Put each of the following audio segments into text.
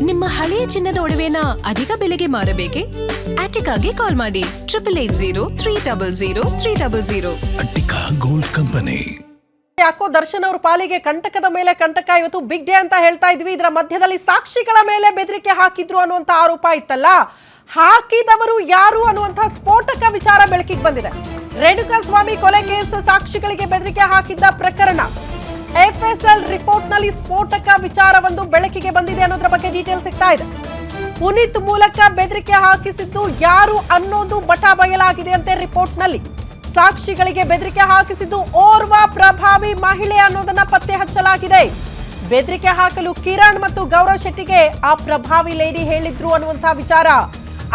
ನಿಮ್ಮ ಹಳೆಯ ಚಿನ್ನದ ಒಡವೆನ ಅಧಿಕ ಬೆಲೆಗೆ ಮಾರಬೇಕೆ? ಆಟಿಕಾಗೆ ಕಾಲ್ ಮಾಡಿ 8880 ಅಟ್ಟಿಕಾ ಗೋಲ್ಡ್ ಕಂಪನಿ. ಯಾಕೋ ದರ್ಶನ್ ಅವ್ರ ಪಾಲಿಗೆ ಕಂಟಕದ ಮೇಲೆ ಕಂಟಕ. ಇವತ್ತು ಬಿಗ್ ಡೇ ಅಂತ ಹೇಳ್ತಾ ಇದ್ವಿ. ಇದರ ಮಧ್ಯದಲ್ಲಿ ಸಾಕ್ಷಿಗಳ ಮೇಲೆ ಬೆದರಿಕೆ ಹಾಕಿದ್ರು ಅನ್ನುವಂತ ಆರೋಪ ಇತ್ತಲ್ಲ, ಹಾಕಿದವರು ಯಾರು ಅನ್ನುವಂತ ಸ್ಫೋಟಕ ವಿಚಾರ ಬೆಳಕಿಗೆ ಬಂದಿದೆ. ರೇಣುಕಾಸ್ವಾಮಿ ಕೊಲೆ ಕೇಸ್ ಸಾಕ್ಷಿಗಳಿಗೆ ಬೆದರಿಕೆ ಹಾಕಿದ್ದ ಪ್ರಕರಣ FSL ರಿಪೋರ್ಟ್ ನಲ್ಲಿ ಸ್ಫೋಟಕ ವಿಚಾರವೊಂದು ಬೆಳಕಿಗೆ ಬಂದಿದೆ ಅನ್ನೋದ್ರ ಬಗ್ಗೆ ಡೀಟೇಲ್ ಸಿಗ್ತಾ ಇದೆ. ಪುನೀತ್ ಮೂಲಕ ಬೆದರಿಕೆ ಹಾಕಿಸಿದ್ದು ಯಾರು ಅನ್ನೋದು ಬಟ ಬಯಲಾಗಿದೆ ಅಂತೆ. ರಿಪೋರ್ಟ್ ನಲ್ಲಿ ಸಾಕ್ಷಿಗಳಿಗೆ ಬೆದರಿಕೆ ಹಾಕಿಸಿದ್ದು ಓರ್ವ ಪ್ರಭಾವಿ ಮಹಿಳೆ ಅನ್ನೋದನ್ನ ಪತ್ತೆ ಹಚ್ಚಲಾಗಿದೆ. ಬೆದರಿಕೆ ಹಾಕಲು ಕಿರಣ್ ಮತ್ತು ಗೌರವ್ ಶೆಟ್ಟಿಗೆ ಆ ಪ್ರಭಾವಿ ಲೇಡಿ ಹೇಳಿದ್ರು ಅನ್ನುವಂತ ವಿಚಾರ.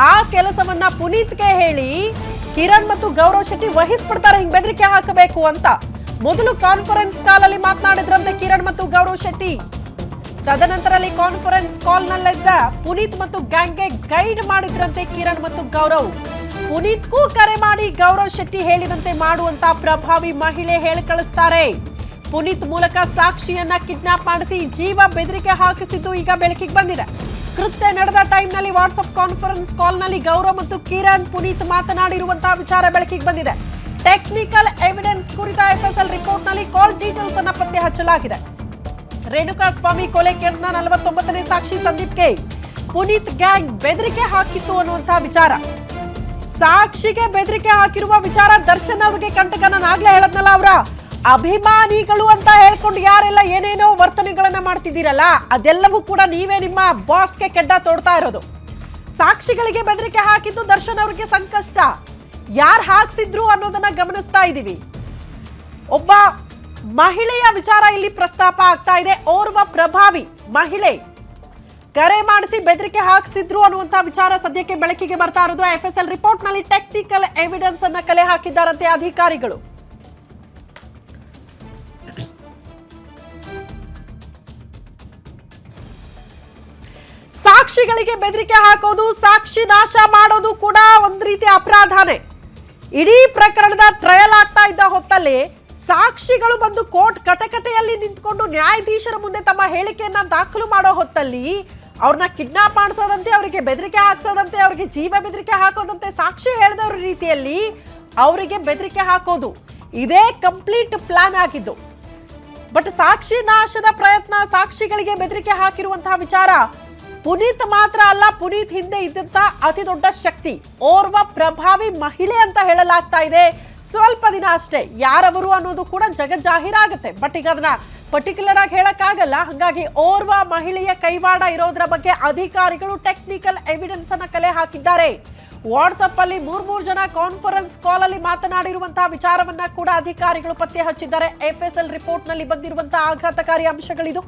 ಆ ಕೆಲಸವನ್ನ ಪುನೀತ್ಗೆ ಹೇಳಿ ಕಿರಣ್ ಮತ್ತು ಗೌರವ್ ಶೆಟ್ಟಿ ವಹಿಸ್ಬಿಡ್ತಾರೆ ಹಿಂಗ್ ಬೆದರಿಕೆ ಹಾಕಬೇಕು ಅಂತ. ಮೊದಲು ಕಾನ್ಫರೆನ್ಸ್ ಕಾಲ್ ಅಲ್ಲಿ ಮಾತನಾಡಿದ್ರಂತೆ ಕಿರಣ್ ಮತ್ತು ಗೌರವ್ ಶೆಟ್ಟಿ. ತದನಂತರ ಕಾನ್ಫರೆನ್ಸ್ ಕಾಲ್ ನಲ್ಲಿದ್ದ ಪುನೀತ್ ಮತ್ತು ಗ್ಯಾಂಗ್ಗೆ ಗೈಡ್ ಮಾಡಿದ್ರಂತೆ ಕಿರಣ್ ಮತ್ತು ಗೌರವ್. ಪುನೀತ್ಗೂ ಕರೆ ಮಾಡಿ ಗೌರವ್ ಶೆಟ್ಟಿ ಹೇಳಿದಂತೆ ಮಾಡುವಂತ ಪ್ರಭಾವಿ ಮಹಿಳೆ ಹೇಳಿ ಕಳಿಸ್ತಾರೆ. ಪುನೀತ್ ಮೂಲಕ ಸಾಕ್ಷಿಯನ್ನ ಕಿಡ್ನಾಪ್ ಮಾಡಿಸಿ ಜೀವ ಬೆದರಿಕೆ ಹಾಕಿಸಿದ್ದು ಈಗ ಬೆಳಕಿಗೆ ಬಂದಿದೆ. ಕೃತ್ಯ ನಡೆದ ಟೈಮ್ ನಲ್ಲಿ ವಾಟ್ಸ್ಆಪ್ ಕಾನ್ಫರೆನ್ಸ್ ಕಾಲ್ ನಲ್ಲಿ ಗೌರವ್ ಮತ್ತು ಕಿರಣ್ ಪುನೀತ್ ಮಾತನಾಡಿರುವಂತಹ ವಿಚಾರ ಬೆಳಕಿಗೆ ಬಂದಿದೆ. ಟೆಕ್ನಿಕಲ್ ಎವಿಡೆನ್ಸ್ ಕುರಿತ FSL ರಿಪೋರ್ಟ್ ನಲ್ಲಿ ಕಾಲ್ ಡೀಟೇಲ್ಸ್ ಅನ್ನ ಪತ್ತೆ ಹಚ್ಚಲಾಗಿದೆ. ರೇಣುಕಾಸ್ವಾಮಿ ಕೊಲೆ ಕೇಸ್ನ 49ನೇ ಸಾಕ್ಷಿ ಸಂದೀಪ್ಗೆ ಪುನೀತ್ ಗ್ಯಾಂಗ್ ಬೆದರಿಕೆ ಹಾಕಿತ್ತು ಅನ್ನುವಂತಹ ವಿಚಾರ. ಸಾಕ್ಷಿಗೆ ಬೆದರಿಕೆ ಹಾಕಿರುವ ವಿಚಾರ ದರ್ಶನ್ ಅವರಿಗೆ ಕಂಟಕ. ನಾನು ಆಗ್ಲೇ ಹೇಳದ್ನಲ್ಲ, ಅವರ ಅಭಿಮಾನಿಗಳು ಅಂತ ಹೇಳ್ಕೊಂಡು ಯಾರೆಲ್ಲ ಏನೇನೋ ವರ್ತನೆಗಳನ್ನ ಮಾಡ್ತಿದ್ದೀರಲ್ಲ, ಅದೆಲ್ಲವೂ ಕೂಡ ನೀವೇ ನಿಮ್ಮ ಬಾಸ್ಗೆ ಕೆಡ್ಡ ತೋಡ್ತಾ ಇರೋದು. ಸಾಕ್ಷಿಗಳಿಗೆ ಬೆದರಿಕೆ ಹಾಕಿದ್ದು ದರ್ಶನ್ ಅವರಿಗೆ ಸಂಕಷ್ಟ. ಯಾರು ಹಾಕ್ಸಿದ್ರು ಅನ್ನೋದನ್ನ ಗಮನಿಸ್ತಾ ಇದ್ದೀವಿ. ಒಬ್ಬ ಮಹಿಳೆಯ ವಿಚಾರ ಇಲ್ಲಿ ಪ್ರಸ್ತಾಪ ಆಗ್ತಾ ಇದೆ. ಓರ್ವ ಪ್ರಭಾವಿ ಮಹಿಳೆ ಕರೆ ಮಾಡಿಸಿ ಬೆದರಿಕೆ ಹಾಕಿಸಿದ್ರು ಅನ್ನುವಂತ ವಿಚಾರ ಸದ್ಯಕ್ಕೆ ಬೆಳಕಿಗೆ ಬರ್ತಾ ಇರೋದು. FSL ರಿಪೋರ್ಟ್ ನಲ್ಲಿ ಟೆಕ್ನಿಕಲ್ ಎವಿಡೆನ್ಸ್ ಅನ್ನ ಕಲೆ ಹಾಕಿದ್ದಾರಂತೆ ಅಧಿಕಾರಿಗಳು. ಸಾಕ್ಷಿಗಳಿಗೆ ಬೆದರಿಕೆ ಹಾಕೋದು, ಸಾಕ್ಷಿ ನಾಶ ಮಾಡೋದು ಕೂಡ ಒಂದು ರೀತಿ ಅಪರಾಧನೇ. ಇಡೀ ಪ್ರಕರಣದ ಟ್ರಯಲ್ ಆಗ್ತಾ ಇದ್ದ ಹೊತ್ತಲ್ಲಿ ಸಾಕ್ಷಿಗಳು ಬಂದು ಕೋರ್ಟ್ ಕಟಕಟೆಯಲ್ಲಿ ನಿಂತ್ಕೊಂಡು ನ್ಯಾಯಾಧೀಶರ ಮುಂದೆ ತಮ್ಮ ಹೇಳಿಕೆಯನ್ನ ದಾಖಲು ಮಾಡೋ ಹೊತ್ತಲ್ಲಿ ಅವ್ರನ್ನ ಕಿಡ್ನಾಪ್ ಮಾಡಿಸೋದಂತೆ, ಅವರಿಗೆ ಬೆದರಿಕೆ ಹಾಕ್ಸೋದಂತೆ, ಅವರಿಗೆ ಜೀವ ಬೆದರಿಕೆ ಹಾಕೋದಂತೆ, ಸಾಕ್ಷಿ ಹೇಳಿದವ್ರ ರೀತಿಯಲ್ಲಿ ಅವರಿಗೆ ಬೆದರಿಕೆ ಹಾಕೋದು, ಇದೇ ಕಂಪ್ಲೀಟ್ ಪ್ಲಾನ್ ಆಗಿದ್ದು. ಬಟ್ ಸಾಕ್ಷಿ ನಾಶದ ಪ್ರಯತ್ನ, ಸಾಕ್ಷಿಗಳಿಗೆ ಬೆದರಿಕೆ ಹಾಕಿರುವಂತಹ ವಿಚಾರ ಪುನೀತ್ ಮಾತ್ರ ಅಲ್ಲ, ಪುನೀತ್ ಹಿಂದೆ ಇದ್ದಂತಹ ಅತಿ ದೊಡ್ಡ ಶಕ್ತಿ ಓರ್ವ ಪ್ರಭಾವಿ ಮಹಿಳೆ ಅಂತ ಹೇಳಲಾಗ್ತಾ ಇದೆ. ಸ್ವಲ್ಪ ದಿನ ಅಷ್ಟೇ ಯಾರವರು ಅನ್ನೋದು ಕೂಡ ಜಗಜ್ಜಾಹೀರಾಗುತ್ತೆ. ಬಟ್ ಈಗ ಅದನ್ನ ಪರ್ಟಿಕ್ಯುಲರ್ ಆಗಿ ಹೇಳಕ್ಕಾಗಲ್ಲ. ಹಾಗಾಗಿ ಓರ್ವ ಮಹಿಳೆಯ ಕೈವಾಡ ಇರೋದ್ರ ಬಗ್ಗೆ ಅಧಿಕಾರಿಗಳು ಟೆಕ್ನಿಕಲ್ ಎವಿಡೆನ್ಸ್ ಅನ್ನ ಕಲೆ ಹಾಕಿದ್ದಾರೆ. ವಾಟ್ಸ್ಆಪ್ ಅಲ್ಲಿ ಮೂರ್ ಜನ ಕಾನ್ಫರೆನ್ಸ್ ಕಾಲ್ ಅಲ್ಲಿ ಮಾತನಾಡಿರುವಂತಹ ವಿಚಾರವನ್ನ ಕೂಡ ಅಧಿಕಾರಿಗಳು ಪತ್ತೆ ಹಚ್ಚಿದ್ದಾರೆ. FSL ರಿಪೋರ್ಟ್ ನಲ್ಲಿ ಬಂದಿರುವಂತಹ ಆಘಾತಕಾರಿ ಅಂಶಗಳಿದು.